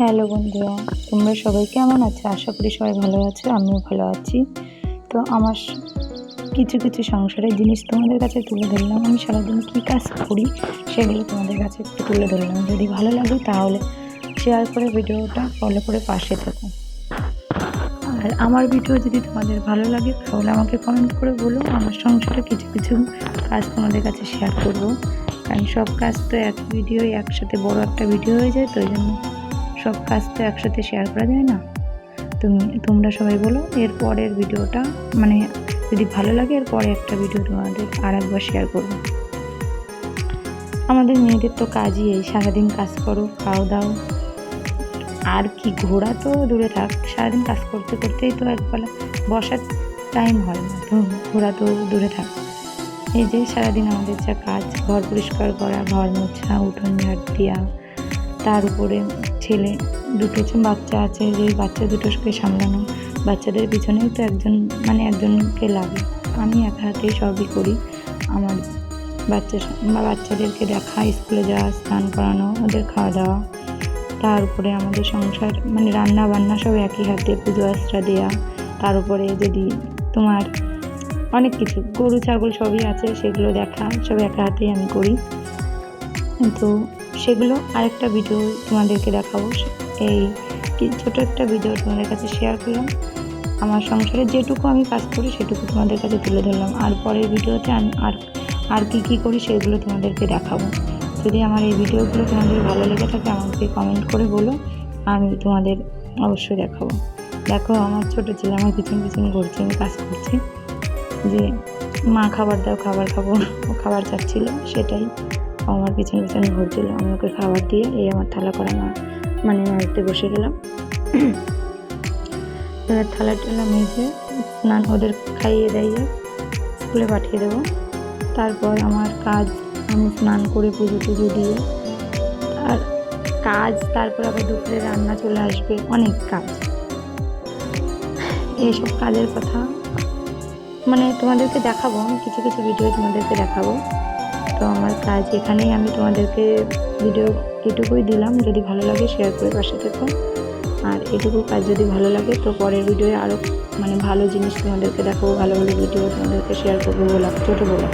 Hello বন্ধুরা, তোমরা সবাই কেমন আছো? আশা করি সবাই ভালো আছো, আমিও ভালো আছি। তো আমার কিছু কিছু সংসারের জিনিস তোমাদের কাছে তুলে ধরলাম। আমি সারাদিন কী কাজ করি সেগুলো তোমাদের কাছে একটু তুলে ধরলাম। যদি ভালো লাগে তাহলে শেয়ার করে ভিডিওটা ফলো করে পাশে থেকো। আর আমার ভিডিও যদি তোমাদের ভালো লাগে তাহলে আমাকে কমেন্ট করে বলো। আমার সংসারে কিছু কিছু কাজ তোমাদের কাছে শেয়ার করবো, কারণ সব কাজ তো এক ভিডিও একসাথে বড় একটা ভিডিও হয়ে যায়, তো ওই জন্য সব কাজ তো একসাথে শেয়ার করা যায় না। তোমরা সবাই বলো এর পরের ভিডিওটা, মানে যদি ভালো লাগে এরপরে একটা ভিডিও তোমাদের আর একবার শেয়ার করবো। আমাদের মেয়েদের তো কাজই এই, সারাদিন কাজ করো, খাও দাও, আর কি ঘোরা তো দূরে থাক, সারাদিন কাজ করতে করতেই তো একবেলা বসার টাইম হয় না, তো ঘোরা তো দূরে থাক। এই যে সারাদিন আমাদের যা কাজ, ঘর পরিষ্কার করা, ঘর মোছা, উঠোন ঝাড় দেওয়া, তার উপরে ছেলে দুটো বাচ্চা আছে, যে বাচ্চা দুটোকে সামলানো, বাচ্চাদের পিছনেও তো একজনকে লাগে। আমি একা হাতেই সবই করি। আমার বাচ্চাদেরকে দেখা, স্কুলে যাওয়া, স্নান করানো, ওদের খাওয়া দাওয়া, তার উপরে আমাদের সংসার রান্না বান্না সব একই হাতে, পুজো আশ্রা দেওয়া, তার উপরে যদি তোমার অনেক কিছু গরু ছাগল সবই আছে, সেগুলো দেখা সব একা হাতেই আমি করি। তো সেগুলো আরেকটা ভিডিও তোমাদেরকে দেখাবো। এই ছোটো একটা ভিডিও তোমাদের কাছে শেয়ার করলাম। আমার সংসারে যেটুকু আমি কাজ করি সেটুকু তোমাদের কাছে তুলে ধরলাম। আর পরের ভিডিওতে আমি আর কী করি সেগুলো তোমাদেরকে দেখাবো। যদি আমার এই ভিডিওগুলো তোমাদের ভালো লেগে থাকে আমাকে কমেন্ট করে বলো, আমি তোমাদের অবশ্যই দেখাবো। দেখো আমার ছোটো ছেলে আমার পিছন পিছন ঘুরছে, আমি কাজ করছি, যে মা খাবার দাও, খাবার খাবো। ও খাবার চাচ্ছিল, সেটাই আমার পিছন পিছন ঘুরছিল। আমি ওকে খাবার দিয়ে এই আমার থালা করা মাঝতে বসে গেলাম। এবার থালা টালা মেজে স্নান ওদের খাইয়ে দাইয়ে স্কুলে পাঠিয়ে দেবো। তারপর আমার কাজ, আমি স্নান করে পুজো টুজো দিয়ে আর কাজ, তারপর আবার দুপুরে রান্না চলে আসবে, অনেক কাজ। এইসব কাজের কথা তোমাদেরকে দেখাবো, কিছু কিছু ভিডিও তোমাদেরকে দেখাবো। তো আমার কাজ এখানেই, আমি তোমাদেরকে ভিডিও এটুকুই দিলাম। যদি ভালো লাগে শেয়ার করে পাশে থেকো। আর এটুকু কাজ যদি ভালো লাগে তো পরের ভিডিওয়ে আরও ভালো জিনিস তোমাদেরকে দেখাবো, ভালো ভালো ভিডিও তোমাদেরকে শেয়ার করবো, ছোটো বলে।